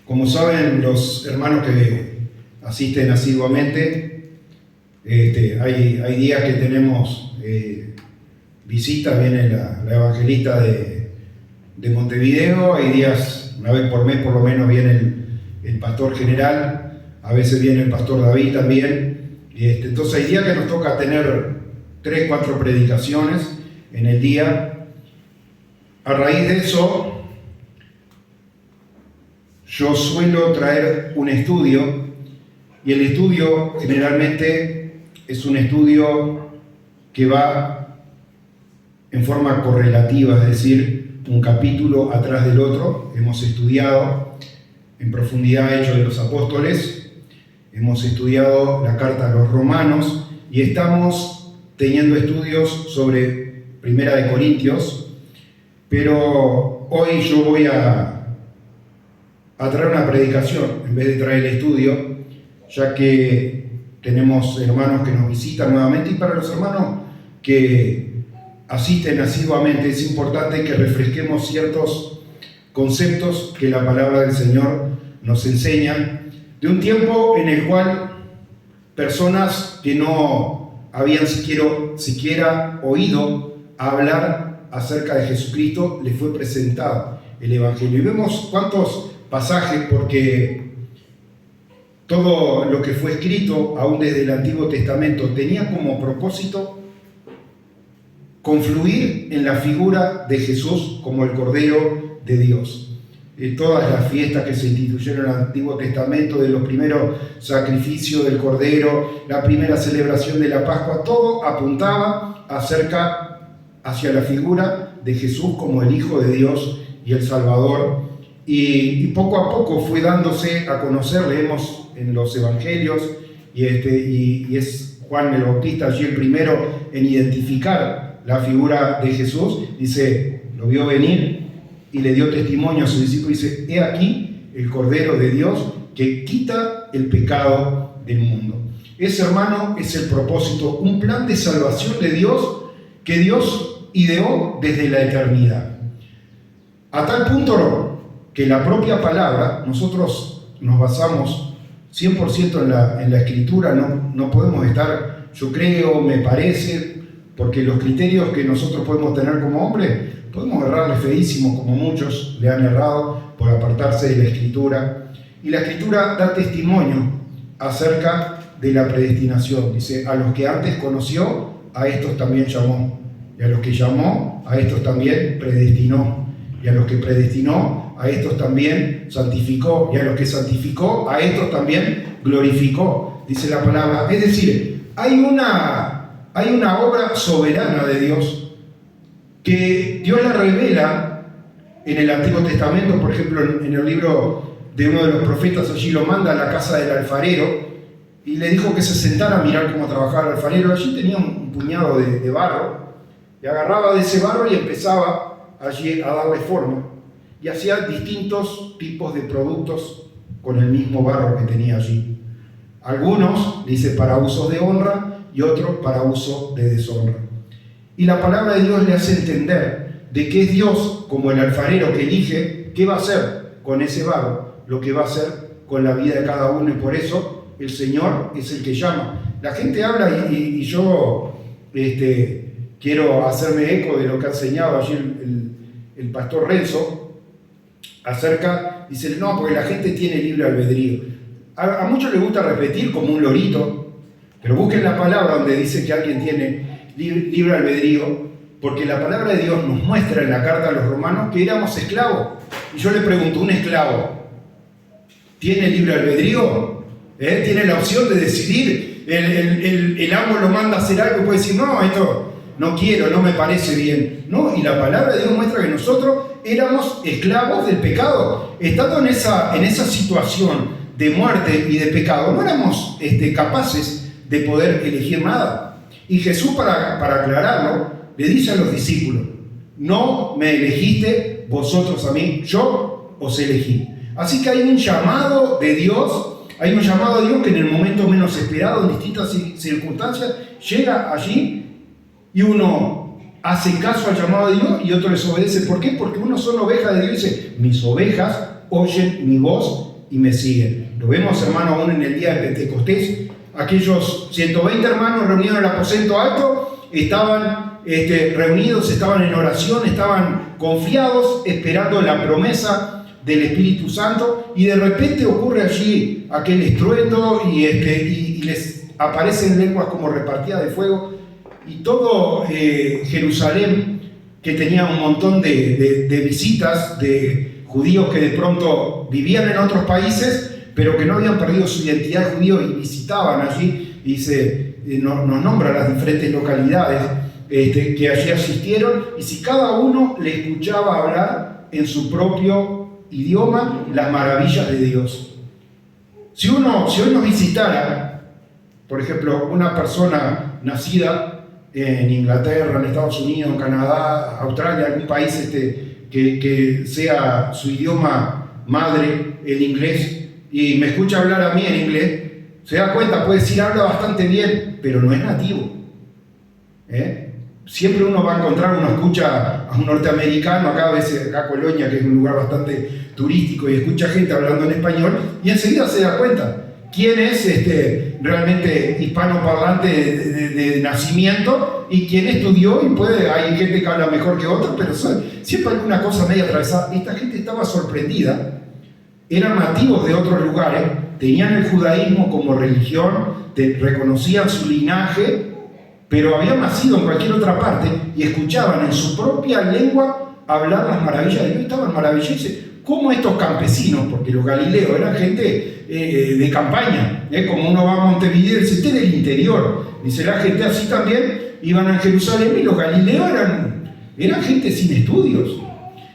Como saben los hermanos que asisten asiduamente, hay días que tenemos visitas, viene la evangelista de Montevideo, hay días, una vez por mes por lo menos viene el pastor general, a veces viene el pastor David también, entonces hay días que nos toca tener 3, 4 predicaciones en el día. A raíz de eso, yo suelo traer un estudio, y el estudio generalmente es un estudio que va en forma correlativa, es decir, un capítulo atrás del otro. Hemos estudiado en profundidad Hechos de los Apóstoles, hemos estudiado la carta a los Romanos y estamos teniendo estudios sobre Primera de Corintios, pero hoy yo voy a traer una predicación en vez de traer el estudio, ya que tenemos hermanos que nos visitan nuevamente, y para los hermanos que asisten asiduamente es importante que refresquemos ciertos conceptos que la palabra del Señor nos enseña, de un tiempo en el cual personas que no habían siquiera oído hablar acerca de Jesucristo les fue presentado el Evangelio. Y vemos cuántos pasajes, porque todo lo que fue escrito aún desde el Antiguo Testamento tenía como propósito confluir en la figura de Jesús como el Cordero de Dios. Todas las fiestas que se instituyeron en el Antiguo Testamento, de los primeros sacrificios del Cordero, la primera celebración de la Pascua, todo apuntaba hacia la figura de Jesús como el Hijo de Dios y el Salvador. Y poco a poco fue dándose a conocer, leemos en los Evangelios, y es Juan el Bautista allí el primero en identificar la figura de Jesús. Dice, lo vio venir y le dio testimonio a sus discípulos, dice, he aquí el Cordero de Dios que quita el pecado del mundo. Ese, hermano, es el propósito, un plan de salvación de Dios que Dios ideó desde la eternidad. A tal punto que la propia palabra, nosotros nos basamos 100% en la Escritura, no podemos estar, yo creo, me parece, porque los criterios que nosotros podemos tener como hombres, podemos errarle feísimo, como muchos le han errado por apartarse de la Escritura. Y la Escritura da testimonio acerca de la predestinación. Dice, a los que antes conoció, a estos también llamó. Y a los que llamó, a estos también predestinó. Y a los que predestinó, a estos también santificó. Y a los que santificó, a estos también glorificó. Dice la palabra. Es decir, hay una obra soberana de Dios que Dios la revela en el Antiguo Testamento. Por ejemplo, en el libro de uno de los profetas, allí lo manda a la casa del alfarero y le dijo que se sentara a mirar cómo trabajaba el alfarero. Allí tenía un puñado de barro y agarraba de ese barro y empezaba allí a darle forma y hacía distintos tipos de productos con el mismo barro que tenía allí. Algunos, dice, para usos de honra y otros para uso de deshonra. Y la palabra de Dios le hace entender de que es Dios, como el alfarero, que elige qué va a hacer con ese barro, lo que va a hacer con la vida de cada uno, y por eso el Señor es el que llama. La gente habla y yo quiero hacerme eco de lo que ha enseñado allí el pastor Renzo acerca, dice, no, porque la gente tiene libre albedrío. A muchos les gusta repetir como un lorito, pero busquen la palabra donde dice que alguien tiene libre albedrío, porque la palabra de Dios nos muestra en la carta a los romanos que éramos esclavos. Y yo le pregunto, ¿un esclavo tiene libre albedrío? ¿Tiene la opción de decidir? El amo lo manda a hacer algo y puede decir, no, esto no quiero, no me parece bien. No, y la palabra de Dios muestra que nosotros éramos esclavos del pecado. Estando en esa situación de muerte y de pecado, no éramos capaces de poder elegir nada. Y Jesús, para aclararlo, le dice a los discípulos, no me elegiste vosotros a mí, yo os elegí. Así que hay un llamado de Dios, que en el momento menos esperado, en distintas circunstancias, llega allí y uno hace caso al llamado de Dios y otro les obedece. ¿Por qué? Porque uno son ovejas de Dios y dice, mis ovejas oyen mi voz y me siguen. Lo vemos, hermano, aún en el día de Pentecostés. Aquellos 120 hermanos reunidos en el aposento alto estaban reunidos, estaban en oración, estaban confiados, esperando la promesa del Espíritu Santo, y de repente ocurre allí aquel estruendo y les aparecen lenguas como repartidas de fuego, y todo Jerusalén, que tenía un montón de visitas de judíos que de pronto vivían en otros países, pero que no habían perdido su identidad de judío y visitaban allí, y nos nombra las diferentes localidades que allí asistieron, y si cada uno le escuchaba hablar en su propio idioma las maravillas de Dios. Si hoy nos visitara, por ejemplo, una persona nacida en Inglaterra, en Estados Unidos, en Canadá, Australia, algún país que sea su idioma madre, el inglés, y me escucha hablar a mí en inglés, se da cuenta, puede decir, habla bastante bien, pero no es nativo. Siempre uno va a encontrar, uno escucha a un norteamericano, acá Colonia, que es un lugar bastante turístico, y escucha gente hablando en español, y enseguida se da cuenta quién es realmente hispanoparlante de nacimiento y quién estudió, y hay gente que habla mejor que otra, pero siempre alguna cosa media atravesada. Esta gente estaba sorprendida, eran nativos de otros lugares, tenían el judaísmo como religión, reconocían su linaje, pero habían nacido en cualquier otra parte y escuchaban en su propia lengua hablar las maravillas de Dios. Estaban maravillosos. Como estos campesinos, porque los galileos eran gente de campaña, como uno va a Montevideo y dice, este del interior, dice la gente así también, iban a Jerusalén, y los galileos eran gente sin estudios,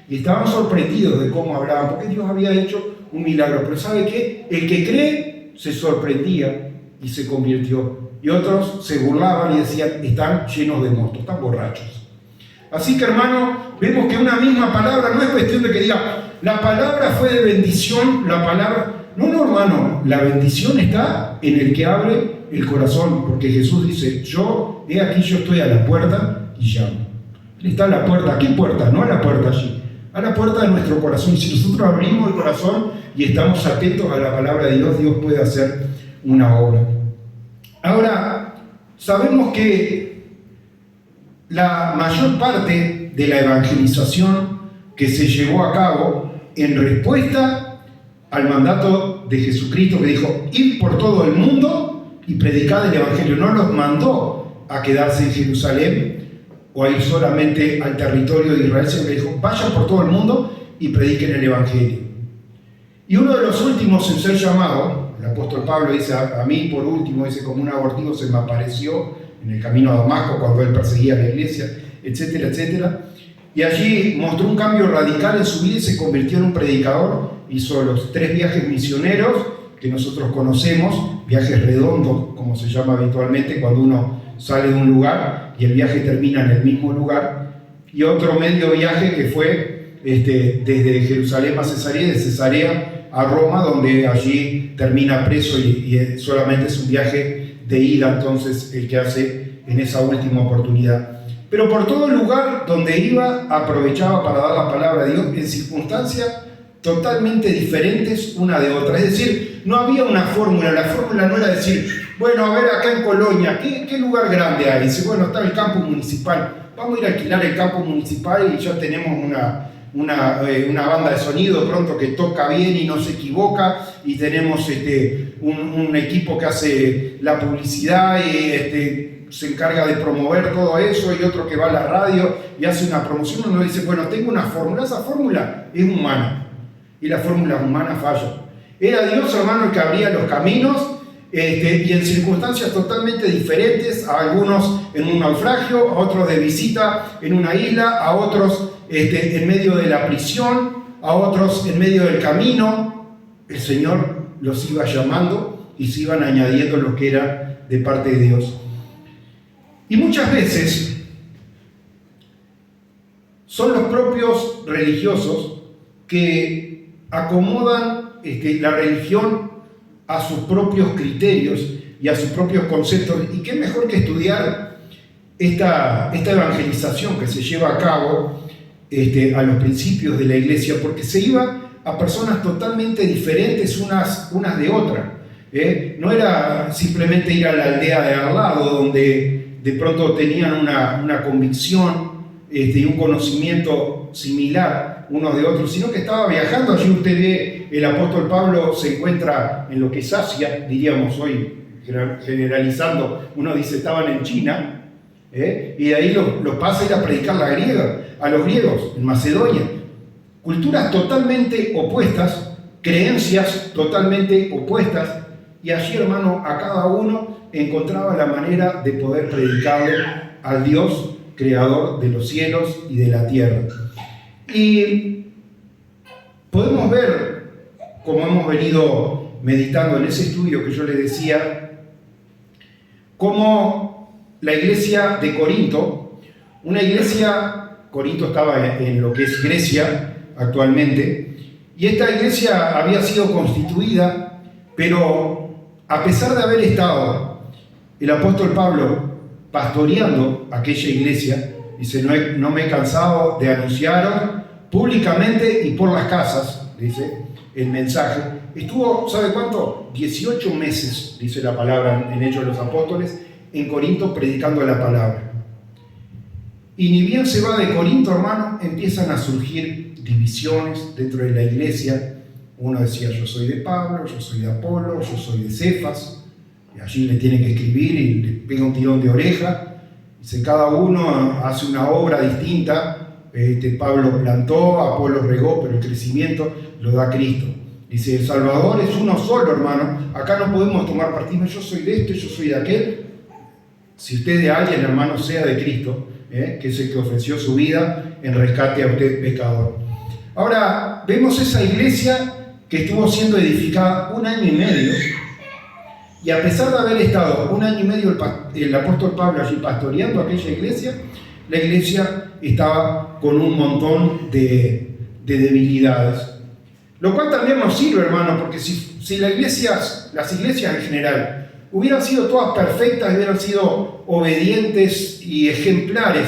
y estaban sorprendidos de cómo hablaban, porque Dios había hecho un milagro. Pero ¿sabe qué? El que cree se sorprendía y se convirtió, y otros se burlaban y decían, están llenos de mosto, están borrachos. Así que, hermano, vemos que una misma palabra, no es cuestión de que diga, la palabra fue de bendición, la palabra... No, hermano, la bendición está en el que abre el corazón, porque Jesús dice, yo estoy a la puerta y llamo. Él está a la puerta. ¿A qué puerta? No a la puerta allí, a la puerta de nuestro corazón. Si nosotros abrimos el corazón y estamos atentos a la palabra de Dios, Dios puede hacer una obra. Ahora, sabemos que la mayor parte de la evangelización que se llevó a cabo en respuesta al mandato de Jesucristo, que dijo, id por todo el mundo y predicad el evangelio, no los mandó a quedarse en Jerusalén o a ir solamente al territorio de Israel, sino que dijo, vayan por todo el mundo y prediquen el evangelio. Y uno de los últimos en ser llamado, el apóstol Pablo dice, a mí por último, dice, como un abortivo se me apareció en el camino a Damasco cuando él perseguía a la iglesia, etcétera, etcétera. Y allí mostró un cambio radical en su vida y se convirtió en un predicador. Hizo los 3 viajes misioneros que nosotros conocemos, viajes redondos, como se llama habitualmente cuando uno sale de un lugar y el viaje termina en el mismo lugar. Y otro medio viaje que fue desde Jerusalén a Cesarea, de Cesarea a Roma, donde allí termina preso y solamente es un viaje de ida, entonces el que hace en esa última oportunidad. Pero por todo el lugar donde iba, aprovechaba para dar la palabra de Dios en circunstancias totalmente diferentes una de otra. Es decir, no había una fórmula. La fórmula no era decir, bueno, a ver, acá en Colonia, ¿qué lugar grande hay? Dice, bueno, está el campo municipal. Vamos a ir a alquilar el campo municipal y ya tenemos una banda de sonido pronto que toca bien y no se equivoca, y tenemos un equipo que hace la publicidad y se encarga de promover todo eso, y otro que va a la radio y hace una promoción. Uno dice, bueno, tengo una fórmula. Esa fórmula es humana y la fórmula humana falla. Era Dios, hermano, el que abría los caminos, y en circunstancias totalmente diferentes, a algunos en un naufragio, a otros de visita en una isla, a otros en medio de la prisión, a otros en medio del camino. El Señor los iba llamando y se iban añadiendo lo que era de parte de Dios. Y muchas veces son los propios religiosos que acomodan la religión a sus propios criterios y a sus propios conceptos. Y qué mejor que estudiar esta evangelización que se lleva a cabo a los principios de la iglesia, porque se iba a personas totalmente diferentes unas de otras. No era simplemente ir a la aldea de al lado, donde de pronto tenían una convicción y un conocimiento similar unos de otros, sino que estaba viajando. Allí usted ve, el apóstol Pablo se encuentra en lo que es Asia, diríamos hoy, generalizando, uno dice estaban en China, y de ahí los pasa a ir a predicar a los griegos, en Macedonia. Culturas totalmente opuestas, creencias totalmente opuestas, y allí, hermano, a cada uno encontraba la manera de poder predicarle al Dios creador de los cielos y de la tierra. Y podemos ver, como hemos venido meditando en ese estudio que yo les decía, cómo la iglesia de Corinto, Corinto estaba en lo que es Grecia actualmente, y esta iglesia había sido constituida, pero a pesar de haber estado el apóstol Pablo pastoreando aquella iglesia, dice, no me he cansado de anunciaros públicamente y por las casas, dice el mensaje. Estuvo, ¿sabe cuánto? 18 meses, dice la palabra en Hechos de los Apóstoles, en Corinto predicando la palabra. Y ni bien se va de Corinto, hermano, empiezan a surgir divisiones dentro de la iglesia. Uno decía, yo soy de Pablo, yo soy de Apolo, yo soy de Cefas. Y allí le tiene que escribir y le pega un tirón de oreja. Dice, cada uno hace una obra distinta. Pablo plantó, Apolo regó, pero el crecimiento lo da Cristo. Dice, el Salvador es uno solo, hermano. Acá no podemos tomar partido. Yo soy de este, yo soy de aquel. Si usted de alguien, hermano, sea de Cristo, que es el que ofreció su vida en rescate a usted, pecador. Ahora, vemos esa iglesia que estuvo siendo edificada 1 año y medio. Y a pesar de haber estado 1 año y medio el apóstol Pablo allí pastoreando aquella iglesia, la iglesia estaba con un montón de debilidades. Lo cual también nos sirve, hermano, porque si las iglesias en general hubieran sido todas perfectas, hubieran sido obedientes y ejemplares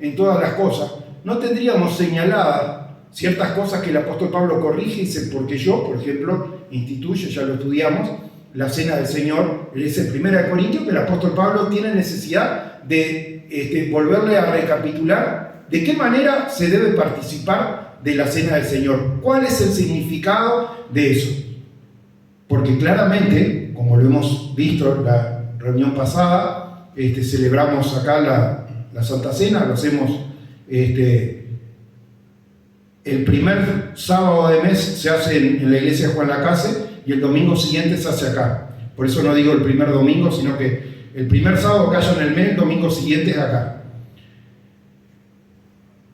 en todas las cosas, no tendríamos señaladas ciertas cosas que el apóstol Pablo corrige y dice, porque yo, por ejemplo, instituye, ya lo estudiamos, la cena del Señor. Es el 1 Corintios que el apóstol Pablo tiene necesidad de volverle a recapitular de qué manera se debe participar de la cena del Señor. ¿Cuál es el significado de eso? Porque claramente, como lo hemos visto en la reunión pasada, celebramos acá la Santa Cena, lo hacemos el primer sábado de mes se hace en la iglesia de Juan Lacase, y el domingo siguiente se hace acá. Por eso no digo el primer domingo, sino que el primer sábado que haya en el mes, el domingo siguiente es acá.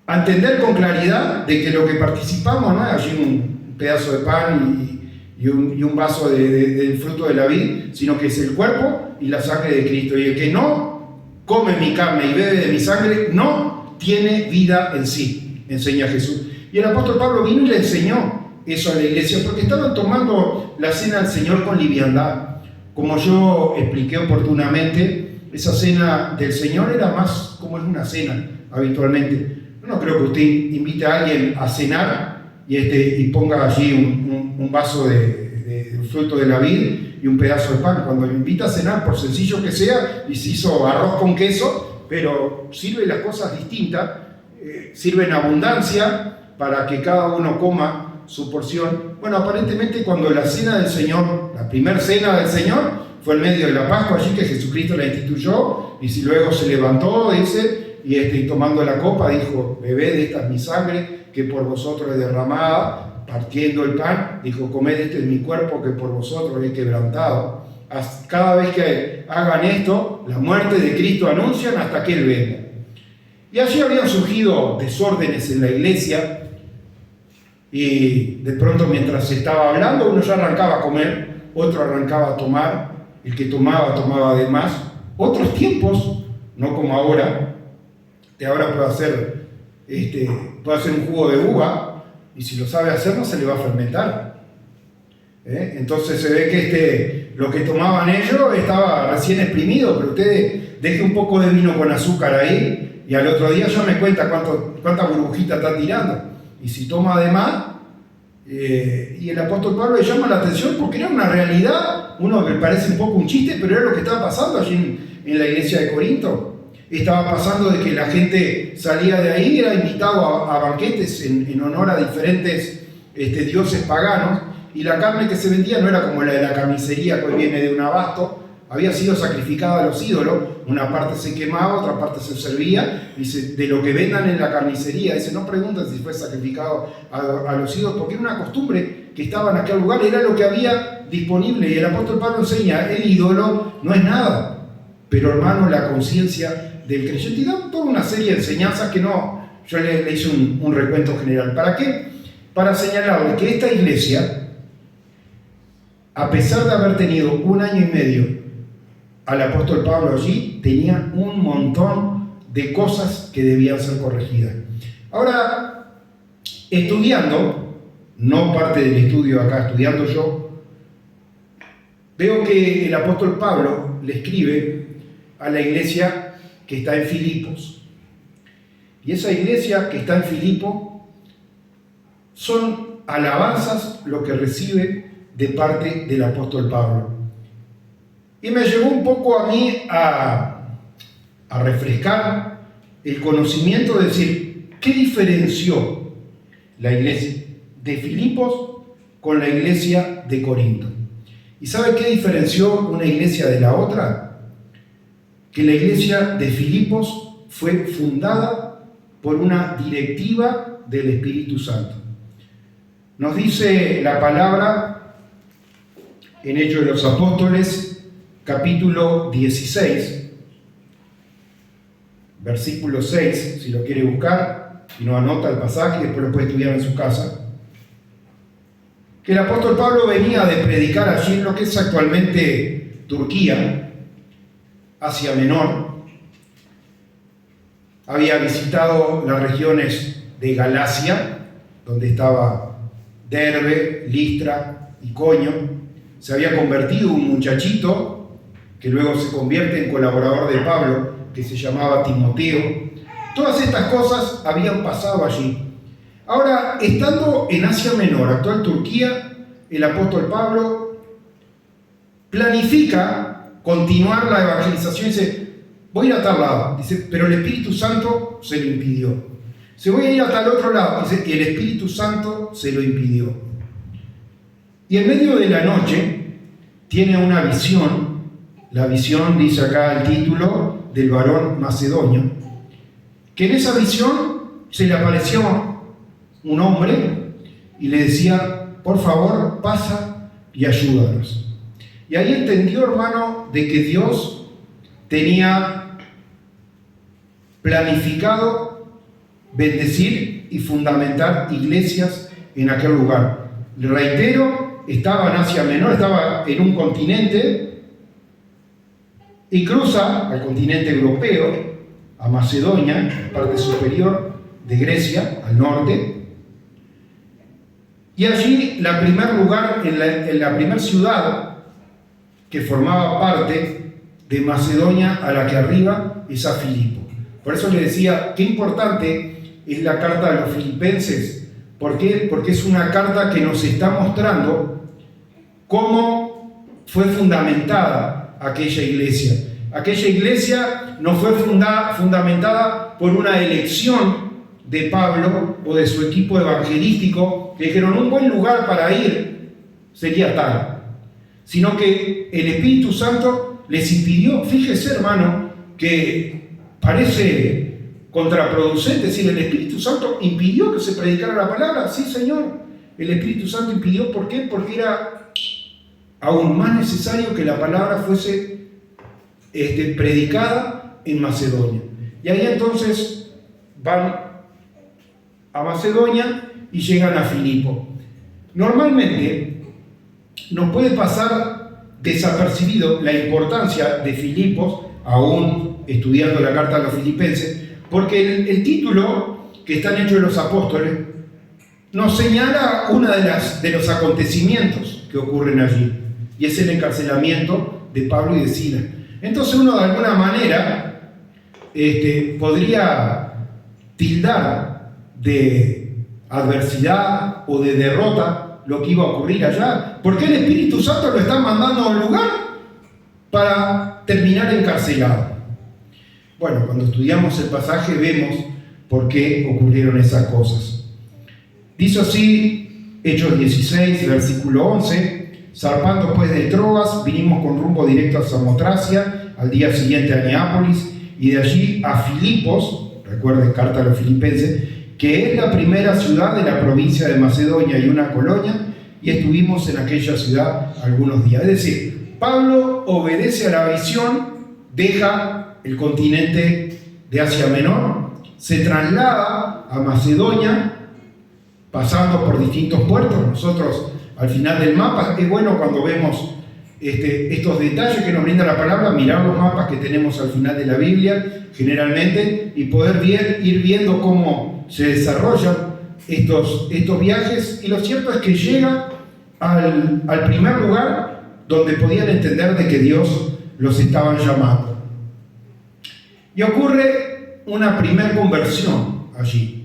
A entender con claridad de que lo que participamos no es allí un pedazo de pan y un vaso del fruto de la vid, sino que es el cuerpo y la sangre de Cristo. Y el que no come mi carne y bebe de mi sangre, no tiene vida en sí, enseña Jesús. Y el apóstol Pablo vino y le enseñó eso a la iglesia, porque estaban tomando la cena del Señor con liviandad. Como yo expliqué oportunamente, esa cena del Señor era más como es una cena habitualmente. Yo no creo que usted invite a alguien a cenar y ponga allí un vaso de fruto de la vid y un pedazo de pan. Cuando lo invita a cenar, por sencillo que sea, y se hizo arroz con queso, pero sirve las cosas distintas, sirve en abundancia para que cada uno coma su porción. Bueno, aparentemente cuando la cena del Señor, la primera cena del Señor, fue en medio de la Pascua, allí que Jesucristo la instituyó, y si luego se levantó, dice, y tomando la copa, dijo, bebed, esta es mi sangre, que por vosotros es derramada, partiendo el pan, dijo, comed, este es mi cuerpo, que por vosotros es quebrantado. Cada vez que hagan esto, la muerte de Cristo anuncian hasta que Él venga. Y allí habían surgido desórdenes en la iglesia, y de pronto mientras se estaba hablando, uno ya arrancaba a comer, otro arrancaba a tomar, el que tomaba de más. Otros tiempos, no como ahora, que ahora puede hacer un jugo de uva, y si lo sabe hacer no se le va a fermentar. Entonces se ve que lo que tomaban ellos estaba recién exprimido, pero usted deje un poco de vino con azúcar ahí, y al otro día ya me cuenta cuánta burbujita está tirando. Y si toma de más, Y el apóstol Pablo le llama la atención porque era una realidad, uno me parece un poco un chiste, pero era lo que estaba pasando allí en la iglesia de Corinto. Estaba pasando de que la gente salía de ahí, era invitado a banquetes en honor a diferentes dioses paganos, y la carne que se vendía no era como la de la carnicería que hoy viene de un abasto, había sido sacrificada a los ídolos, una parte se quemaba, otra parte se servía, dice, de lo que vendan en la carnicería, dice, no pregunten si fue sacrificado a los ídolos, porque era una costumbre que estaba en aquel lugar, era lo que había disponible, y el apóstol Pablo enseña, el ídolo no es nada, pero hermano, la conciencia del creyente, y da toda una serie de enseñanzas que no, yo le hice un recuento general. ¿Para qué? Para señalarle que esta iglesia, a pesar de haber tenido 1 año y medio al apóstol Pablo allí, tenía un montón de cosas que debían ser corregidas. Ahora, estudiando, no parte del estudio acá, estudiando yo, veo que el apóstol Pablo le escribe a la iglesia que está en Filipos. Y esa iglesia que está en Filipos son alabanzas lo que recibe de parte del apóstol Pablo. Y me llevó un poco a mí a refrescar el conocimiento de decir, ¿qué diferenció la iglesia de Filipos con la iglesia de Corinto? ¿Y sabe qué diferenció una iglesia de la otra? Que la iglesia de Filipos fue fundada por una directiva del Espíritu Santo. Nos dice la palabra en Hechos de los Apóstoles, capítulo 16, versículo 6, si lo quiere buscar, si no anota el pasaje, después lo puede estudiar en su casa, que el apóstol Pablo venía de predicar allí en lo que es actualmente Turquía, Asia Menor. Había visitado las regiones de Galacia, donde estaba Derbe, Listra, Iconio. Se había convertido un muchachito que luego se convierte en colaborador de Pablo, que se llamaba Timoteo. Todas estas cosas habían pasado allí. Ahora, estando en Asia Menor, actual Turquía, el apóstol Pablo planifica continuar la evangelización y dice, voy a ir a tal lado, dice, pero el Espíritu Santo se lo impidió. Se voy a ir hasta el otro lado, dice, y el Espíritu Santo se lo impidió. Y en medio de la noche tiene una visión. La visión, dice acá el título, del varón macedonio, que en esa visión se le apareció un hombre y le decía, por favor, pasa y ayúdanos. Y ahí entendió, hermano, de que Dios tenía planificado bendecir y fundamentar iglesias en aquel lugar. Le reitero, estaba en Asia Menor, estaba en un continente, y cruza al continente europeo, a Macedonia, parte superior de Grecia, al norte, y allí el primer lugar, en la primera ciudad que formaba parte de Macedonia, a la que arriba es a Filipo. Por eso le decía, qué importante es la carta de los filipenses. ¿Por qué? Porque es una carta que nos está mostrando cómo fue fundamentada aquella iglesia. Aquella iglesia no fue fundamentada por una elección de Pablo o de su equipo evangelístico que dijeron un buen lugar para ir sería tal, sino que el Espíritu Santo les impidió. Fíjese, hermano, que parece contraproducente decir el Espíritu Santo impidió que se predicara la palabra. Sí, Señor, el Espíritu Santo impidió. ¿Por qué? Porque era aún más necesario que la palabra fuese predicada en Macedonia. Y ahí entonces van a Macedonia y llegan a Filipo. Normalmente nos puede pasar desapercibido la importancia de Filipos, aún estudiando la carta a los filipenses, porque el título que está en Hechos de los Apóstoles nos señala uno de los acontecimientos que ocurren allí, y es el encarcelamiento de Pablo y de Silas. Entonces uno de alguna manera podría tildar de adversidad o de derrota lo que iba a ocurrir allá. ¿Por qué el Espíritu Santo lo está mandando a un lugar para terminar encarcelado? Bueno, cuando estudiamos el pasaje vemos por qué ocurrieron esas cosas. Dice así, Hechos 16, versículo 11, zarpando pues de Troas, vinimos con rumbo directo a Samotracia, al día siguiente a Neápolis, y de allí a Filipos, recuerden, carta a los filipenses, que es la primera ciudad de la provincia de Macedonia y una colonia, y estuvimos en aquella ciudad algunos días. Es decir, Pablo obedece a la visión, deja el continente de Asia Menor, se traslada a Macedonia, pasando por distintos puertos. Nosotros, al final del mapa, es bueno cuando vemos estos detalles que nos brinda la palabra, mirar los mapas que tenemos al final de la Biblia, generalmente, y poder ir viendo cómo se desarrollan estos viajes. Y lo cierto es que llega al primer lugar donde podían entender de que Dios los estaba llamando. Y ocurre una primera conversión allí.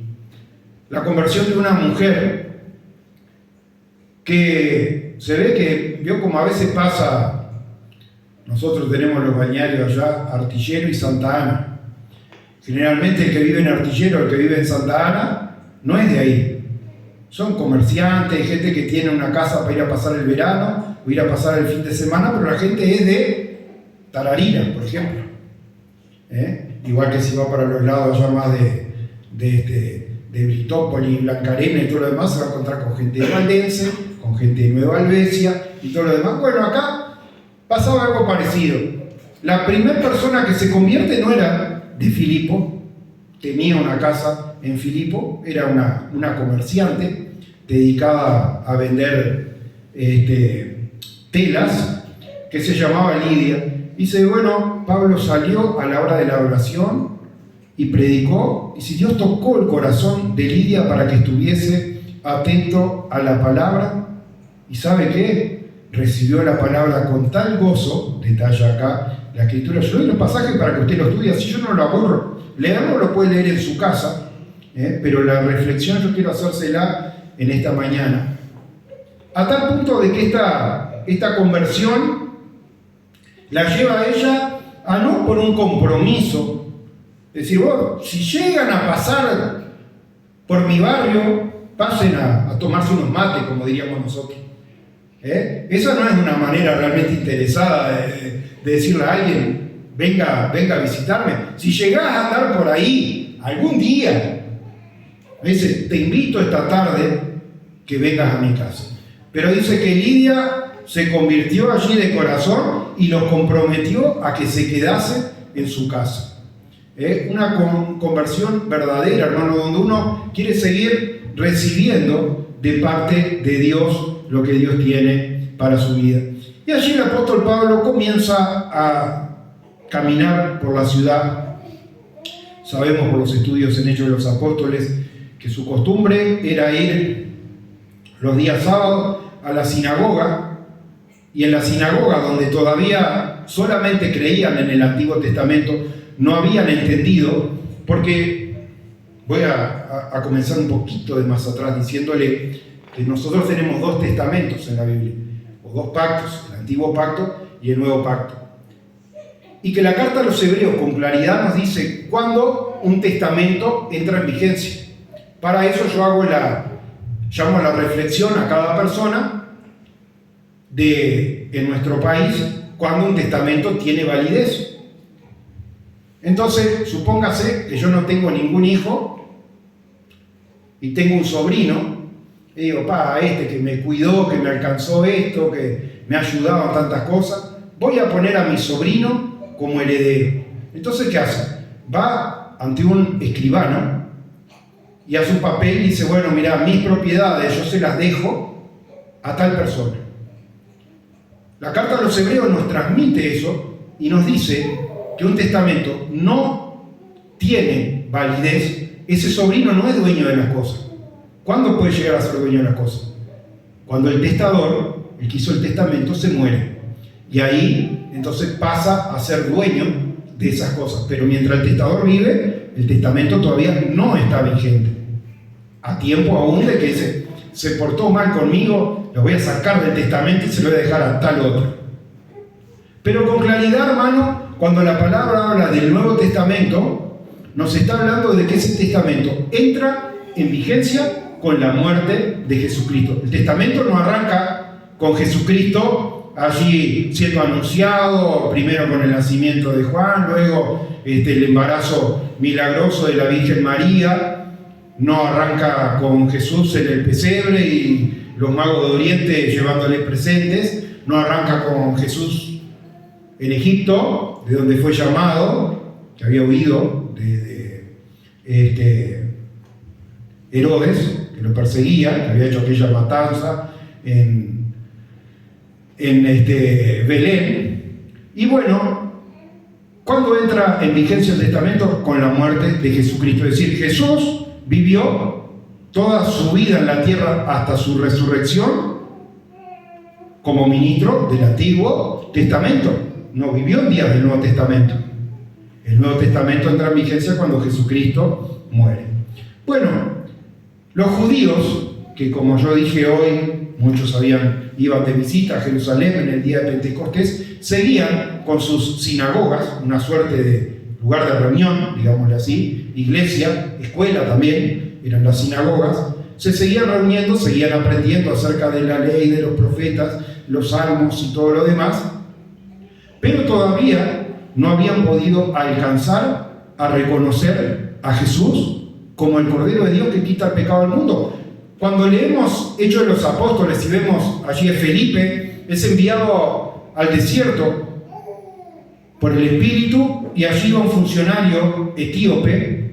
La conversión de una mujer que se ve que, vio como a veces pasa, nosotros tenemos los balnearios allá, Artillero y Santa Ana. Generalmente el que vive en Artillero, el que vive en Santa Ana, no es de ahí. Son comerciantes, gente que tiene una casa para ir a pasar el verano o ir a pasar el fin de semana, pero la gente es de Tararira, por ejemplo. Igual que si va para los lados allá más de Britópolis, Blancarena y todo lo demás, se va a encontrar con gente de Valdense, con gente de Nueva Albesia y todo lo demás. Bueno, acá pasaba algo parecido. La primera persona que se convierte no era de Filipo, tenía una casa en Filipo, era una comerciante dedicada a vender telas, que se llamaba Lidia. Dice, bueno, Pablo salió a la hora de la oración y predicó, y si Dios tocó el corazón de Lidia para que estuviese atento a la palabra, y ¿sabe qué? Recibió la palabra con tal gozo, detalla acá la escritura. Yo doy los pasajes para que usted lo estudie, así yo no lo aburro. Leerlo lo puede leer en su casa, pero la reflexión yo quiero hacérsela en esta mañana. A tal punto de que esta conversión la lleva a ella a no por un compromiso, decir, bueno, si llegan a pasar por mi barrio, pasen a tomarse unos mates, como diríamos nosotros. Esa no es una manera realmente interesada de decirle a alguien, venga a visitarme. Si llegás a andar por ahí algún día, dice, te invito esta tarde que vengas a mi casa. Pero dice que Lidia se convirtió allí de corazón y los comprometió a que se quedase en su casa. Una conversión verdadera, hermano, donde uno quiere seguir recibiendo de parte de Dios lo que Dios tiene para su vida. Y allí el apóstol Pablo comienza a caminar por la ciudad. Sabemos por los estudios en Hechos de los Apóstoles que su costumbre era ir los días sábados a la sinagoga, y en la sinagoga, donde todavía solamente creían en el Antiguo Testamento, no habían entendido, porque voy a comenzar un poquito de más atrás diciéndole que nosotros tenemos dos testamentos en la Biblia, o dos pactos, el Antiguo Pacto y el Nuevo Pacto. Y que la carta a los Hebreos con claridad nos dice cuándo un testamento entra en vigencia. Para eso yo llamo a la reflexión a cada persona en nuestro país cuando un testamento tiene validez. Entonces, supóngase que yo no tengo ningún hijo y tengo un sobrino, y digo, que me cuidó, que me alcanzó esto, que me ha ayudado en tantas cosas, voy a poner a mi sobrino como heredero. Entonces, ¿qué hace? Va ante un escribano y a su papel dice, bueno, mira, mis propiedades yo se las dejo a tal persona. La carta a los Hebreos nos transmite eso y nos dice que un testamento no tiene validez, ese sobrino no es dueño de las cosas. ¿Cuándo puede llegar a ser dueño de las cosas? Cuando el testador, el que hizo el testamento, se muere. Y ahí entonces pasa a ser dueño de esas cosas. Pero mientras el testador vive, el testamento todavía no está vigente. a tiempo aún de que se portó mal conmigo, lo voy a sacar del testamento y se lo voy a dejar a tal otro. Pero con claridad, hermano, cuando la palabra habla del Nuevo Testamento, nos está hablando de que ese testamento entra en vigencia con la muerte de Jesucristo. El testamento no arranca con Jesucristo allí siendo anunciado, primero con el nacimiento de Juan, luego el embarazo milagroso de la Virgen María. No arranca con Jesús en el pesebre y los magos de Oriente llevándole presentes. No arranca con Jesús en Egipto, de donde fue llamado, que había huido de Herodes, que lo perseguía, que había hecho aquella matanza en Belén. Y bueno, ¿cuándo entra en vigencia el testamento? Con la muerte de Jesucristo. Es decir, Jesús vivió toda su vida en la tierra hasta su resurrección como ministro del Antiguo Testamento. No vivió en días del Nuevo Testamento. El Nuevo Testamento entra en vigencia cuando Jesucristo muere. Bueno, los judíos, que como yo dije hoy, muchos iban de visita a Jerusalén en el día de Pentecostés, seguían con sus sinagogas, una suerte de lugar de reunión, digámosle así, iglesia, escuela también, eran las sinagogas. Se seguían reuniendo, seguían aprendiendo acerca de la ley, de los profetas, los salmos y todo lo demás, pero todavía no habían podido alcanzar a reconocer a Jesús como el Cordero de Dios que quita el pecado del mundo. Cuando leemos Hechos de los Apóstoles y vemos allí a Felipe, es enviado al desierto por el Espíritu, y allí va un funcionario etíope,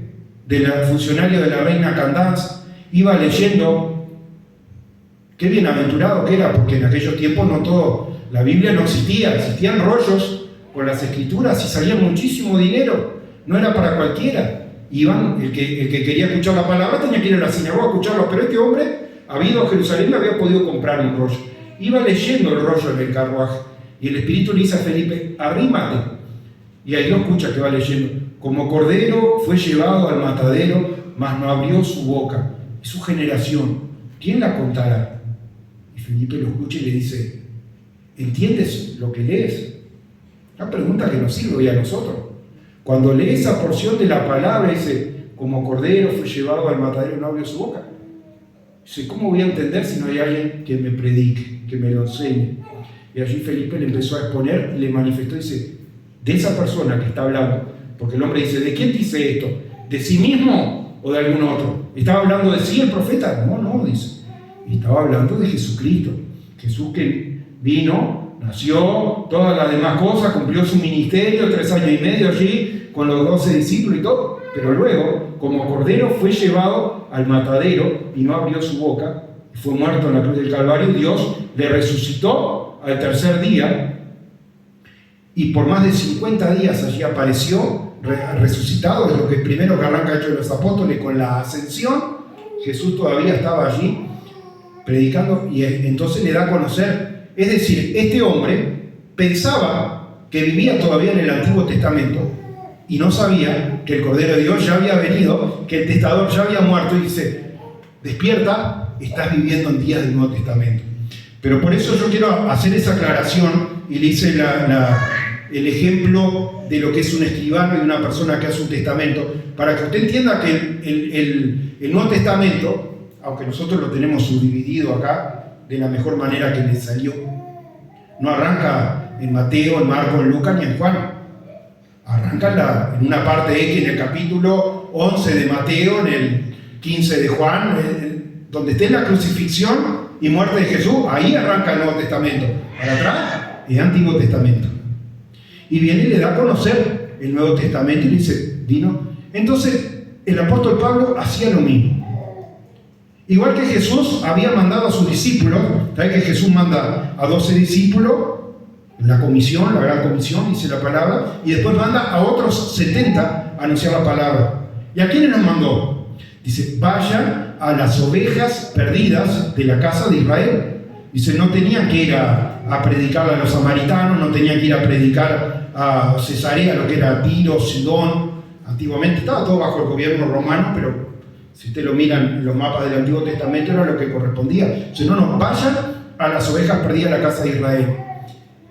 funcionario de la reina Candace, iba leyendo. Qué bienaventurado que era, porque en aquellos tiempos no todo, la Biblia no existía, existían rollos con las escrituras y salía muchísimo dinero, no era para cualquiera. Iban, el que quería escuchar la palabra tenía que ir a la sinagoga a escucharlo, pero este hombre había ido a Jerusalén, había podido comprar un rollo. Iba leyendo el rollo en el carruaje y el Espíritu le dice a Felipe: arrímate. Y ahí lo escucha que va leyendo: como cordero fue llevado al matadero, mas no abrió su boca. Es su generación, ¿quién la contará? Y Felipe lo escucha y le dice: ¿entiendes lo que lees? Una pregunta que nos sirve hoy a nosotros. Cuando lee esa porción de la palabra, dice: como cordero fue llevado al matadero y no abrió su boca. Dice: ¿cómo voy a entender si no hay alguien que me predique, que me lo enseñe? Y allí Felipe le empezó a exponer y le manifestó, dice: de esa persona que está hablando. Porque el hombre dice: ¿de quién dice esto? ¿De sí mismo o de algún otro? ¿Estaba hablando de sí el profeta? No, dice. Estaba hablando de Jesucristo. Jesús que vino, nació, todas las demás cosas, cumplió su ministerio, 3 años y medio allí, con los 12 discípulos y todo. Pero luego, como cordero, fue llevado al matadero y no abrió su boca. Fue muerto en la cruz del Calvario. Dios le resucitó al tercer día. Y por más de 50 días allí apareció resucitado. Es lo que primero que arranca Hechos de los Apóstoles con la ascensión. Jesús todavía estaba allí predicando, y entonces le da a conocer. Es decir, este hombre pensaba que vivía todavía en el Antiguo Testamento y no sabía que el Cordero de Dios ya había venido, que el testador ya había muerto, y dice: despierta, estás viviendo en días del Nuevo Testamento. Pero por eso yo quiero hacer esa aclaración y le hice el ejemplo de lo que es un escribano y una persona que hace un testamento, para que usted entienda que el Nuevo Testamento, aunque nosotros lo tenemos subdividido acá de la mejor manera que le salió, no arranca en Mateo, en Marcos, en Lucas ni en Juan. Arranca en una parte X, en el capítulo 11 de Mateo, en el 15 de Juan, donde está la crucifixión y muerte de Jesús. Ahí arranca el Nuevo Testamento. Para atrás, el Antiguo Testamento. Y viene y le da a conocer el Nuevo Testamento y le dice: vino. Entonces, el apóstol Pablo hacía lo mismo. Igual que Jesús había mandado a sus discípulos, ¿sabes que Jesús manda a 12 discípulos? La comisión, la gran comisión, dice la palabra, y después manda a otros 70 a anunciar la palabra. ¿Y a quiénes nos mandó? Dice: vayan a las ovejas perdidas de la casa de Israel. Dice: no tenían que ir a predicar a los samaritanos, no tenían que ir a predicar a Cesarea, lo que era Tiro, Sidón. Antiguamente estaba todo bajo el gobierno romano, pero Si ustedes lo miran en los mapas del Antiguo Testamento, era lo que correspondía. Si no, vayan a las ovejas perdidas de la casa de Israel.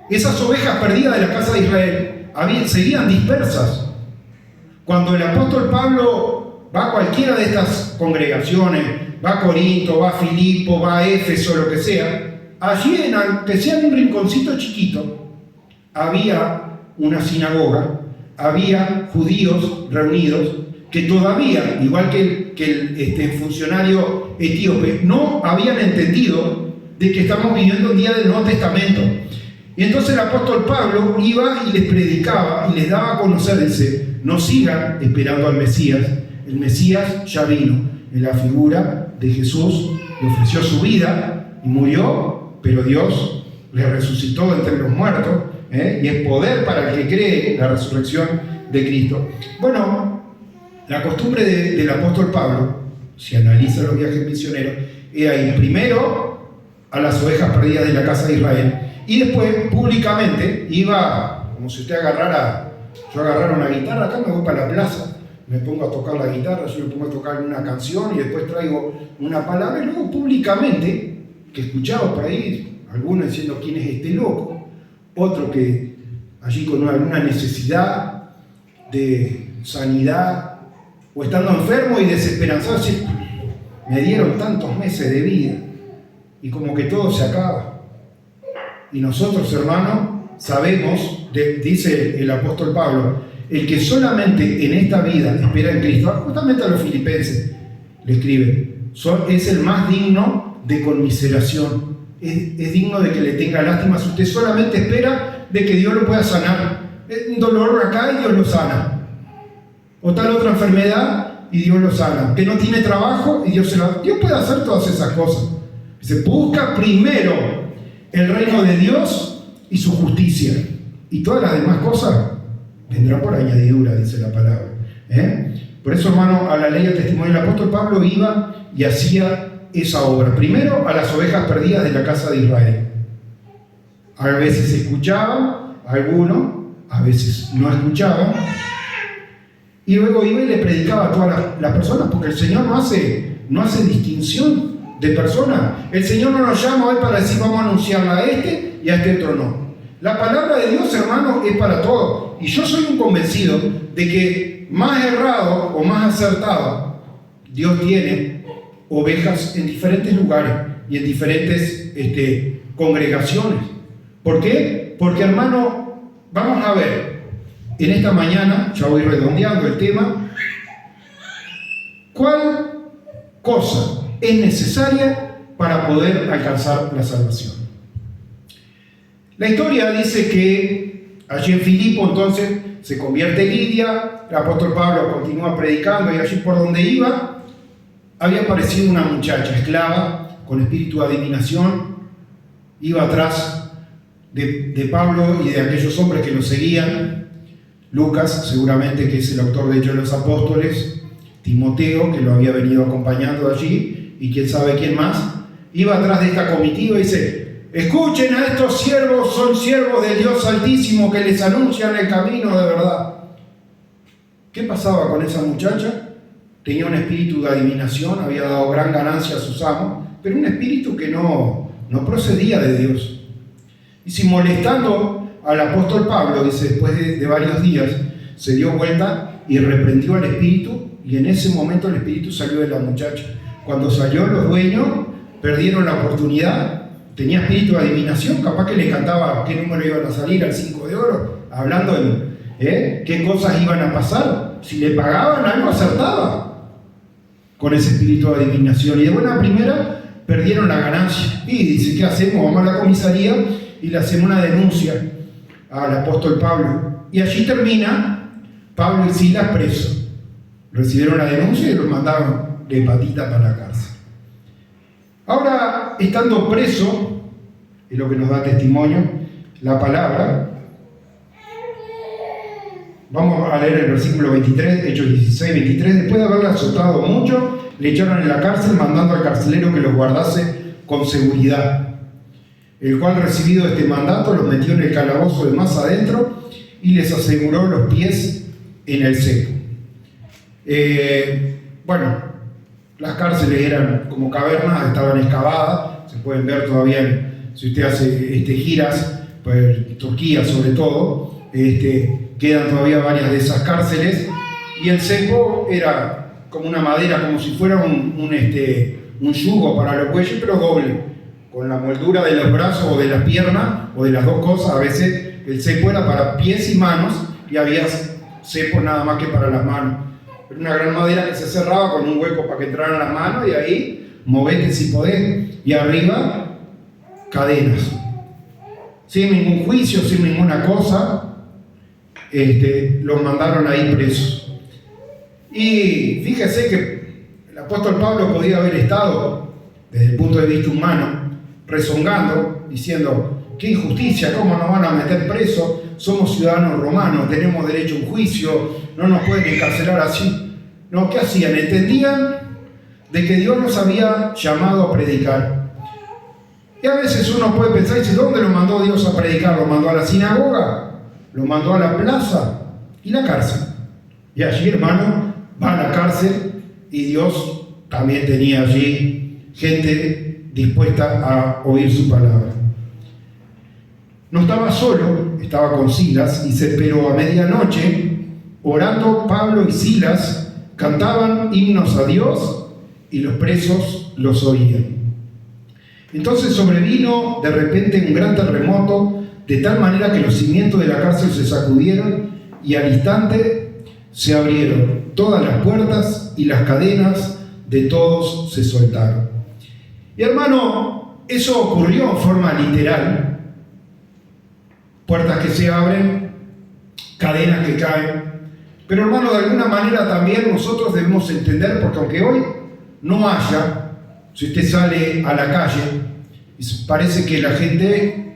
Esas ovejas perdidas de la casa de Israel seguían dispersas. Cuando el apóstol Pablo va a cualquiera de estas congregaciones, va a Corinto, va a Filipo, va a Éfeso, lo que sea, allí, aunque sea en un rinconcito chiquito, había una sinagoga, había judíos reunidos que todavía, igual que el funcionario etíope, no habían entendido de que estamos viviendo un día del Nuevo Testamento. Y entonces el apóstol Pablo iba y les predicaba y les daba a conocer, dice, no sigan esperando al Mesías, el Mesías ya vino en la figura de Jesús, le ofreció su vida y murió, pero Dios le resucitó entre los muertos, y es poder para el que cree la resurrección de Cristo. Bueno, la costumbre del apóstol Pablo, si analiza los viajes misioneros, era ir primero a las ovejas perdidas de la casa de Israel y después públicamente iba, como si usted yo agarrara una guitarra, acá me voy para la plaza, me pongo a tocar la guitarra, yo me pongo a tocar una canción y después traigo una palabra y luego públicamente, que escuchaba por ahí, algunos diciendo quién es este loco, otro que allí con alguna necesidad de sanidad o estando enfermo y desesperanzado, así, me dieron tantos meses de vida y como que todo se acaba. Y nosotros, hermanos, sabemos, dice el apóstol Pablo, el que solamente en esta vida espera en Cristo, justamente a los filipenses le escribe, es el más digno de conmiseración, es digno de que le tenga lástima si usted solamente espera de que Dios lo pueda sanar. Un dolor acá y Dios lo sana, o tal otra enfermedad y Dios lo sana, que no tiene trabajo y Dios puede hacer todas esas cosas. Se busca primero el reino de Dios y su justicia, y todas las demás cosas vendrán por añadidura, dice la palabra. Por eso, hermano, a la ley del testimonio del apóstol Pablo iba y hacía esa obra. Primero a las ovejas perdidas de la casa de Israel. A veces escuchaban, algunos, a veces no escuchaban, y luego iba y le predicaba a todas las personas, porque el Señor no hace distinción de personas. El Señor no nos llama hoy para decir vamos a anunciarla a este y a este otro no. La palabra de Dios, hermano, es para todos. Y yo soy un convencido de que más errado o más acertado, Dios tiene ovejas en diferentes lugares y en diferentes congregaciones. ¿Por qué? Porque, hermano, vamos a ver, en esta mañana, ya voy redondeando el tema, ¿cuál cosa es necesaria para poder alcanzar la salvación? La historia dice que allí en Filipo entonces se convierte Lidia, el apóstol Pablo continúa predicando y allí por donde iba había aparecido una muchacha esclava con espíritu de adivinación, iba atrás de Pablo y de aquellos hombres que lo seguían. Lucas, seguramente que es el autor de Hechos de los Apóstoles, Timoteo, que lo había venido acompañando allí, y quién sabe quién más, iba atrás de esta comitiva y dice: escuchen a estos siervos, son siervos del Dios Altísimo que les anuncian el camino de verdad. ¿Qué pasaba con esa muchacha? Tenía un espíritu de adivinación, había dado gran ganancia a sus amos, pero un espíritu que no procedía de Dios. Y si molestando al apóstol Pablo, dice, después de varios días, se dio vuelta y reprendió al espíritu, y en ese momento el espíritu salió de la muchacha. Cuando salió, los dueños perdieron la oportunidad. Tenía espíritu de adivinación, capaz que le cantaba qué número iban a salir al 5 de oro, hablando de qué cosas iban a pasar. Si le pagaban algo, acertaba con ese espíritu de adivinación. Y de buena primera perdieron la ganancia. Y dice, ¿qué hacemos? Vamos a la comisaría y le hacemos una denuncia al apóstol Pablo. Y allí termina Pablo y Silas presos. Recibieron la denuncia y los mandaron de patita para la cárcel. Ahora, estando preso, es lo que nos da testimonio la palabra. Vamos a leer el versículo 23, Hechos 16, 23. Después de haberle azotado mucho, le echaron en la cárcel, mandando al carcelero que los guardase con seguridad. El cual, recibido este mandato, los metió en el calabozo de más adentro y les aseguró los pies en el cepo. Bueno, Las cárceles eran como cavernas, estaban excavadas, se pueden ver todavía si usted hace giras, pues Turquía sobre todo, quedan todavía varias de esas cárceles, y el cepo era como una madera, como si fuera un yugo para los bueyes, pero doble, con la moldura de los brazos o de las piernas, o de las dos cosas. A veces el cepo era para pies y manos, y había cepo nada más que para las manos. Era una gran madera que se cerraba con un hueco para que entraran las manos, y ahí movete si podés. Y arriba, cadenas. Sin ningún juicio, sin ninguna cosa, los mandaron ahí presos. Y fíjese que el apóstol Pablo podía haber estado, desde el punto de vista humano, rezongando, diciendo: qué injusticia, ¿cómo nos van a meter presos? Somos ciudadanos romanos, tenemos derecho a un juicio, no nos pueden encarcelar así. No, ¿qué hacían? Entendían de que Dios nos había llamado a predicar. Y a veces uno puede pensar, y dice: ¿dónde lo mandó Dios a predicar? ¿Lo mandó a la sinagoga? ¿Lo mandó a la plaza? ¿Y la cárcel? Y allí, hermano, va a la cárcel, y Dios también tenía allí gente dispuesta a oír su palabra. No estaba solo, estaba con Silas, pero a medianoche, orando, Pablo y Silas cantaban himnos a Dios, y los presos los oían. Entonces sobrevino de repente un gran terremoto, de tal manera que los cimientos de la cárcel se sacudieron, y al instante se abrieron todas las puertas, y las cadenas de todos se soltaron. Y hermano, eso ocurrió en forma literal. Puertas que se abren, cadenas que caen. Pero hermano, de alguna manera también nosotros debemos entender, porque aunque hoy no haya, si usted sale a la calle, parece que la gente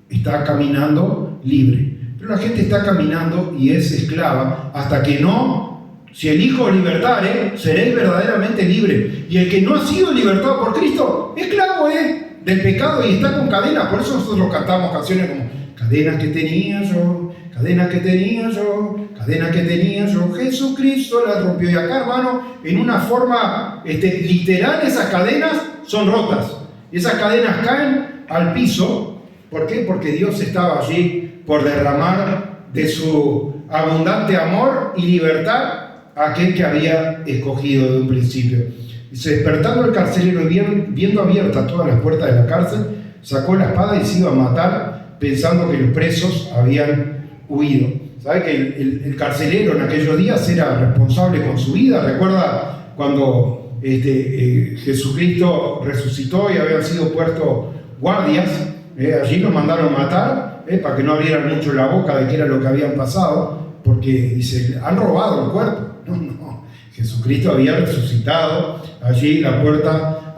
está caminando libre. Pero la gente está caminando y es esclava hasta que no, si elijo libertare, seréis verdaderamente libre. Y el que no ha sido libertado por Cristo, esclavo del pecado y está con cadenas. Por eso nosotros cantamos canciones como: cadenas que tenía yo, cadenas que tenía yo, cadenas que tenía yo, Jesucristo las rompió. Y acá, hermano, en una forma literal, esas cadenas son rotas. Y esas cadenas caen al piso. ¿Por qué? Porque Dios estaba allí por derramar de su abundante amor y libertad a aquel que había escogido de un principio. Dice: despertando el carcelero, viendo abiertas todas las puertas de la cárcel, sacó la espada y se iba a matar, pensando que los presos habían huido. ¿Sabe que el carcelero en aquellos días era responsable con su vida? ¿Recuerda cuando Jesucristo resucitó y habían sido puestos guardias? Allí los mandaron matar, para que no abrieran mucho la boca de qué era lo que habían pasado, porque dice: han robado el cuerpo. No, Jesucristo había resucitado, allí la puerta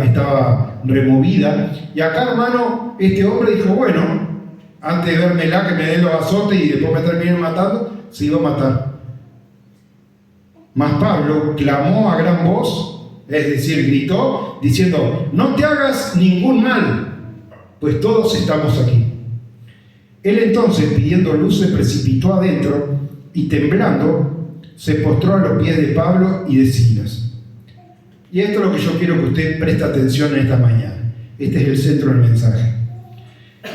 estaba removida. Y acá, hermano, este hombre dijo: bueno, antes de vérmela, que me den los azotes y después me terminen matando, se iba a matar. Mas Pablo clamó a gran voz, es decir, gritó, diciendo: no te hagas ningún mal, pues todos estamos aquí. Él entonces, pidiendo luz, se precipitó adentro y temblando, se postró a los pies de Pablo y de Silas. Y esto es lo que yo quiero que usted preste atención en esta mañana. Este es el centro del mensaje.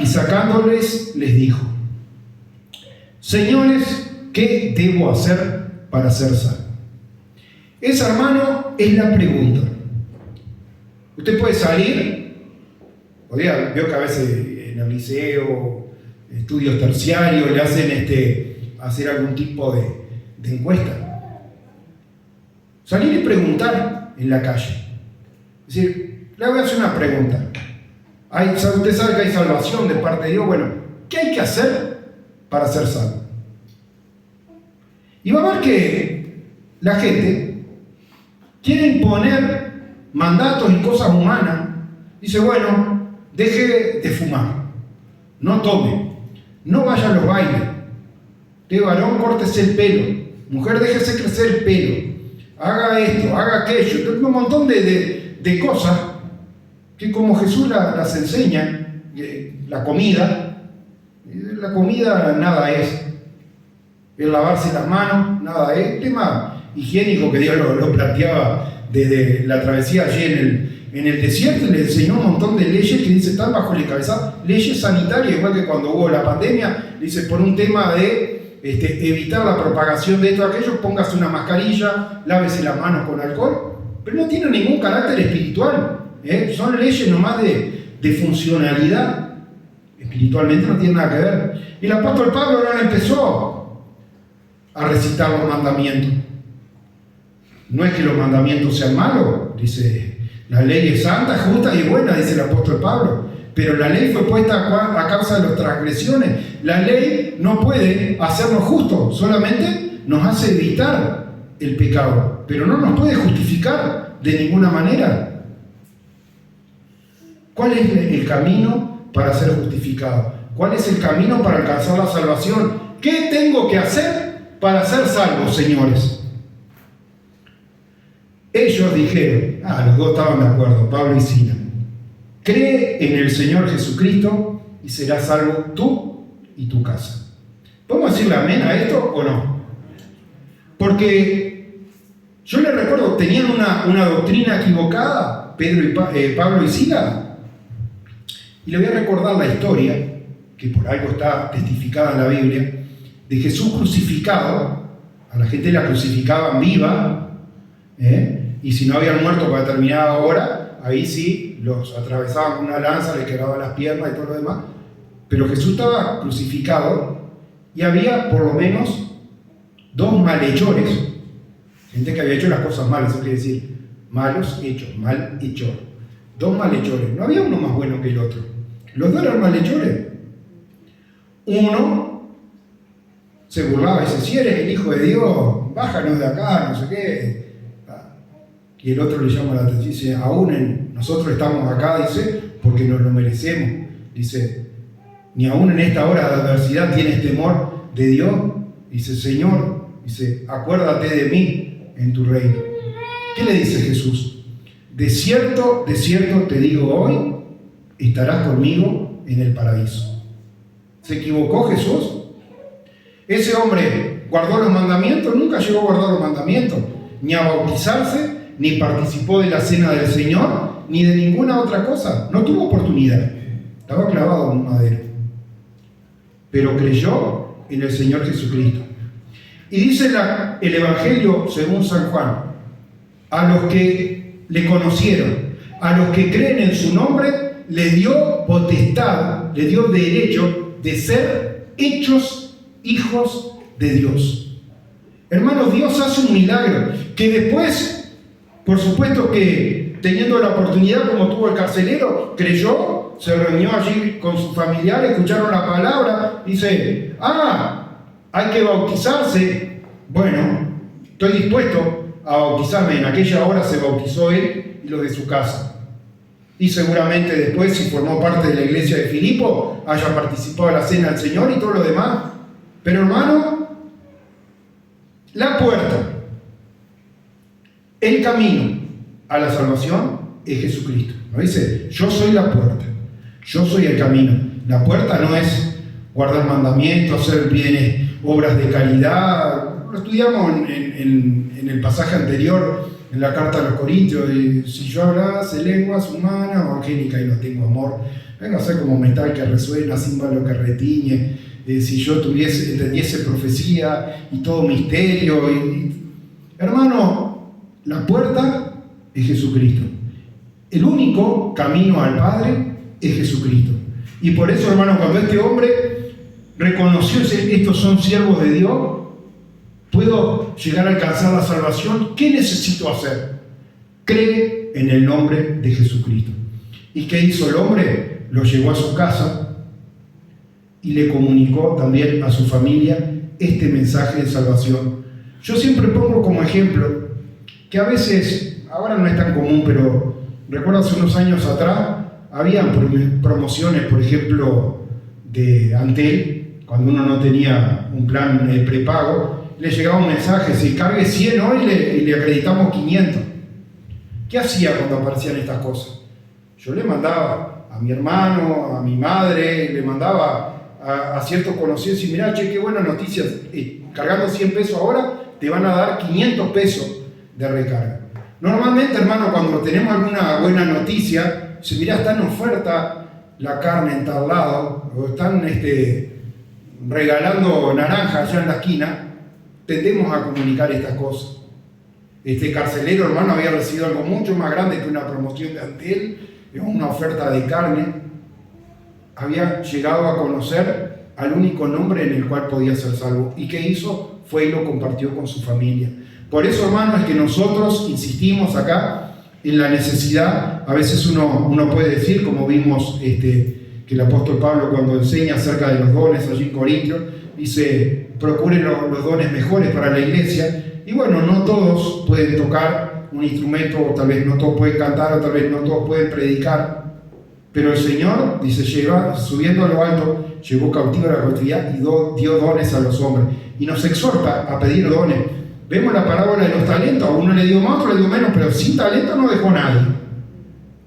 Y sacándoles, les dijo: señores, ¿qué debo hacer para ser salvo? Esa, hermano, es la pregunta. Usted puede salir, veo que a veces en el liceo, estudios terciarios, le hacen hacer algún tipo de encuesta. Salir y preguntar en la calle. Es decir, le voy a hacer una pregunta. Usted sabe que hay salvación de parte de Dios. Bueno, ¿qué hay que hacer para ser salvo? Y va a ver que la gente quiere imponer mandatos y cosas humanas. Dice: bueno, deje de fumar, no tome, no vaya a los bailes, de varón córtese el pelo, mujer déjese crecer el pelo, haga esto, haga aquello, un montón de cosas que como Jesús las enseña. La comida nada es, el lavarse las manos nada es, el tema higiénico que Dios lo planteaba desde la travesía allí en el desierto, y le enseñó un montón de leyes que dice, están bajo el encabezado, leyes sanitarias, igual que cuando hubo la pandemia, dice, por un tema de evitar la propagación de esto, aquello, póngase una mascarilla, lávese las manos con alcohol, pero no tiene ningún carácter espiritual, son leyes nomás de funcionalidad. Espiritualmente no tiene nada que ver. Y el apóstol Pablo ahora empezó a recitar los mandamientos. No es que los mandamientos sean malos, dice, la ley es santa, justa y buena, dice el apóstol Pablo, pero la ley fue puesta a causa de las transgresiones. La ley no puede hacernos justos, solamente nos hace evitar el pecado, pero no nos puede justificar de ninguna manera. ¿Cuál es el camino para ser justificado? ¿Cuál es el camino para alcanzar la salvación? ¿Qué tengo que hacer para ser salvo, señores? Ellos dijeron, los dos estaban de acuerdo, Pablo y Silas, cree en el Señor Jesucristo y serás salvo tú y tu casa. ¿Podemos decirle amén a esto o no? Porque yo les recuerdo, tenían una doctrina equivocada, Pablo y Silas. Y le voy a recordar la historia, que por algo está testificada en la Biblia, de Jesús crucificado. A la gente la crucificaban viva, y si no habían muerto para determinada hora, ahí sí los atravesaban con una lanza, les quebraban las piernas y todo lo demás. Pero Jesús estaba crucificado y había por lo menos 2 malhechores, gente que había hecho las cosas malas, eso quiere decir malos hechos, malhechor. 2 malhechores, no había uno más bueno que el otro. Los 2 eran malhechores. Uno se burlaba y dice, si eres el Hijo de Dios, bájanos de acá, no sé qué. Y el otro le llama la atención y dice, aún nosotros estamos acá, dice, porque nos lo merecemos. Dice, ni aún en esta hora de adversidad tienes temor de Dios. Dice, Señor, dice, acuérdate de mí en tu reino. ¿Qué le dice Jesús? De cierto te digo hoy, estarás conmigo en el paraíso. ¿Se equivocó Jesús? Ese hombre guardó los mandamientos, nunca llegó a guardar los mandamientos, ni a bautizarse, ni participó de la cena del Señor, ni de ninguna otra cosa. No tuvo oportunidad. Estaba clavado en un madero. Pero creyó en el Señor Jesucristo. Y dice el Evangelio según San Juan, a los que le conocieron, a los que creen en su nombre, le dio potestad, le dio derecho de ser hechos hijos de Dios. Hermanos, Dios hace un milagro que después, por supuesto que teniendo la oportunidad, como tuvo el carcelero, creyó, se reunió allí con sus familiares, escucharon la palabra, dice, hay que bautizarse. Bueno, estoy dispuesto a bautizarme. En aquella hora se bautizó él y los de su casa. Y seguramente después, si formó parte de la iglesia de Filipo, haya participado en la cena del Señor y todo lo demás. Pero hermano, la puerta, el camino a la salvación es Jesucristo. ¿No dice? Yo soy la puerta, yo soy el camino. La puerta no es guardar mandamientos, hacer bienes, obras de caridad. Lo estudiamos en el pasaje anterior, en la carta a los Corintios, de, si yo hablase lenguas humanas o angélicas y no tengo amor, vengo a ser como metal que resuena, címbalo que retiñe, si yo entendiese profecía y todo misterio. Hermano, la puerta es Jesucristo. El único camino al Padre es Jesucristo. Y por eso, hermano, cuando este hombre reconoció estos son siervos de Dios, puedo llegar a alcanzar la salvación. ¿Qué necesito hacer? Cree en el nombre de Jesucristo. ¿Y qué hizo el hombre? Lo llevó a su casa y le comunicó también a su familia este mensaje de salvación. Yo siempre pongo como ejemplo que a veces, ahora no es tan común, pero recuerdo hace unos años atrás, habían promociones, por ejemplo, de Antel, cuando uno no tenía un plan prepago, le llegaba un mensaje, si cargue 100 hoy le acreditamos 500. ¿Qué hacía cuando aparecían estas cosas? Yo le mandaba a mi hermano, a mi madre, le mandaba a ciertos conocidos y mirá, che, qué buena noticia, cargando 100 pesos ahora te van a dar 500 pesos de recarga. Normalmente, hermano, cuando tenemos alguna buena noticia, se mira, está en oferta la carne en tal lado, o están regalando naranjas allá en la esquina, tendemos a comunicar estas cosas. Este carcelero, hermano, había recibido algo mucho más grande que una promoción de Antel, una oferta de carne. Había llegado a conocer al único nombre en el cual podía ser salvo. ¿Y qué hizo? Fue y lo compartió con su familia. Por eso, hermano, es que nosotros insistimos acá en la necesidad. A veces uno puede decir, como vimos que el apóstol Pablo cuando enseña acerca de los dones allí en Corintios, dice, procuren los dones mejores para la iglesia. Y bueno, no todos pueden tocar un instrumento, o tal vez no todos pueden cantar, o tal vez no todos pueden predicar. Pero el Señor, dice, subiendo a lo alto, llevó cautivo a la cautividad y dio dones a los hombres. Y nos exhorta a pedir dones. Vemos la parábola de los talentos, a uno le dio más, a otro le dio menos, pero sin talento no dejó nadie.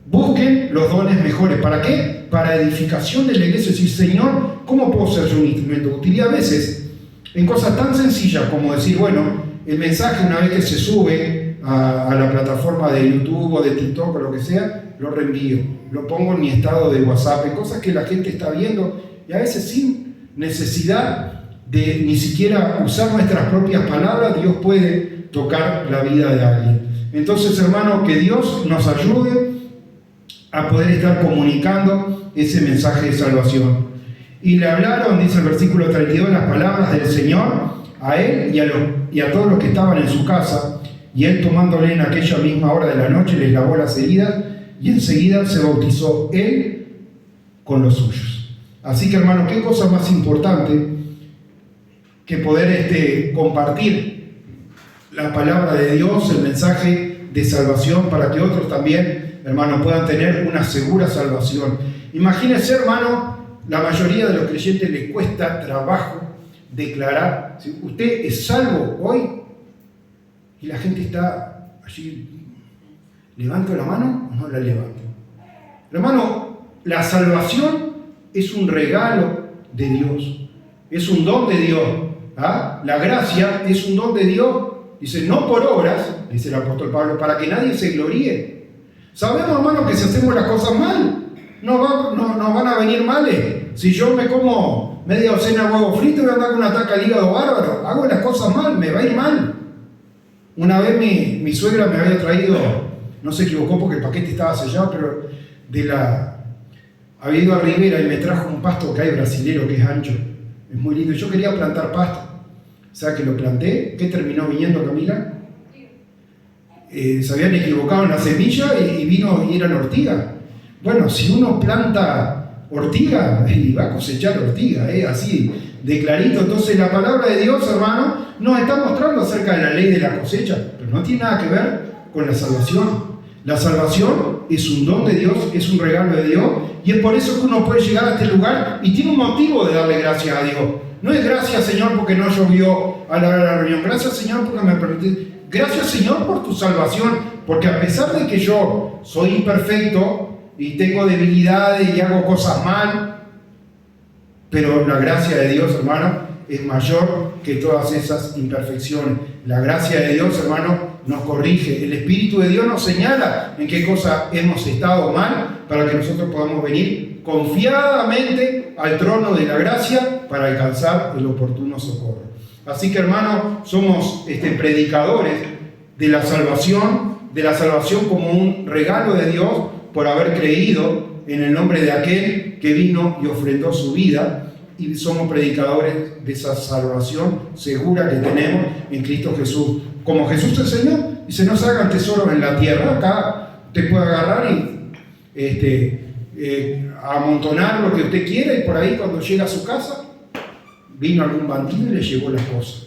Busquen los dones mejores. ¿Para qué? Para edificación de la iglesia. Decir, Señor, ¿cómo puedo ser yo un instrumento útil? Y a veces, en cosas tan sencillas como decir, bueno, el mensaje una vez que se sube a la plataforma de YouTube o de TikTok o lo que sea, lo reenvío, lo pongo en mi estado de WhatsApp, en cosas que la gente está viendo y a veces sin necesidad de ni siquiera usar nuestras propias palabras, Dios puede tocar la vida de alguien. Entonces, hermano, que Dios nos ayude a poder estar comunicando ese mensaje de salvación. Y le hablaron, dice el versículo 32, las palabras del Señor a él y a todos los que estaban en su casa, y él tomándole en aquella misma hora de la noche les lavó las heridas y enseguida se bautizó él con los suyos. Así que, hermano, qué cosa más importante que poder compartir la palabra de Dios, el mensaje de salvación, para que otros también, hermano, puedan tener una segura salvación. Imagínense, hermano, la mayoría de los creyentes les cuesta trabajo declarar, si usted es salvo hoy, y la gente está allí, ¿levanto la mano o no la levanto? Hermano, la salvación es un regalo de Dios, es un don de Dios. ¿Ah? La gracia es un don de Dios, dice, no por obras, dice el apóstol Pablo, para que nadie se gloríe. Sabemos, hermano, que si hacemos las cosas mal, no van a venir males. Si yo me como media docena de huevos fritos, voy a andar con un ataque al hígado bárbaro. Hago las cosas mal, me va a ir mal. Una vez mi suegra me había traído, no se equivocó porque el paquete estaba sellado, pero había ido a Rivera y me trajo un pasto que hay brasilero que es ancho. Es muy lindo. Yo quería plantar pasto. O sea que lo planté. ¿Qué terminó viniendo, Camila? Se habían equivocado en la semilla y eran ortigas. Bueno, si uno planta ortiga, y va a cosechar ortiga, así de clarito. Entonces la palabra de Dios, hermano, nos está mostrando acerca de la ley de la cosecha, pero no tiene nada que ver con la salvación. La salvación es un don de Dios, es un regalo de Dios, y es por eso que uno puede llegar a este lugar y tiene un motivo de darle gracias a Dios. No es gracias, Señor, porque no llovió a la hora de la reunión. Gracias, Señor, porque me permitiste. Gracias, Señor, por tu salvación, porque a pesar de que yo soy imperfecto y tengo debilidades y hago cosas mal, pero la gracia de Dios, hermano, es mayor que todas esas imperfecciones. La gracia de Dios, hermano, nos corrige. El Espíritu de Dios nos señala en qué cosa hemos estado mal para que nosotros podamos venir confiadamente al trono de la gracia para alcanzar el oportuno socorro. Así que, hermano, somos predicadores de la salvación como un regalo de Dios por haber creído en el nombre de aquel que vino y ofrendó su vida, y somos predicadores de esa salvación segura que tenemos en Cristo Jesús. Como Jesús enseñó, dice, no se hagan tesoros en la tierra. Acá usted puede agarrar y amontonar lo que usted quiera, y por ahí cuando llega a su casa, vino algún bandido y le llevó las cosas.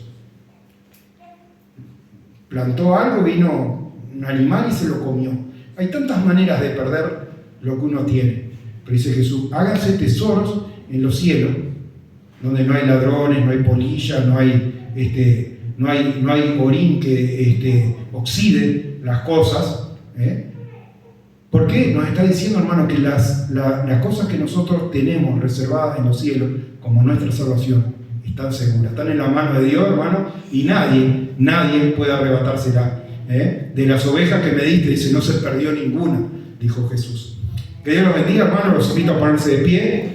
Plantó algo, vino un animal y se lo comió. Hay tantas maneras de perder lo que uno tiene. Pero dice Jesús, háganse tesoros en los cielos, donde no hay ladrones, no hay polilla, no hay orín que oxide las cosas. ¿Por qué? Nos está diciendo, hermano, que las cosas que nosotros tenemos reservadas en los cielos, como nuestra salvación, están seguras, están en la mano de Dios, hermano, y nadie puede arrebatársela. De las ovejas que me diste, dice, no se perdió ninguna, dijo Jesús. Que Dios los bendiga, hermanos, los invito a ponerse de pie.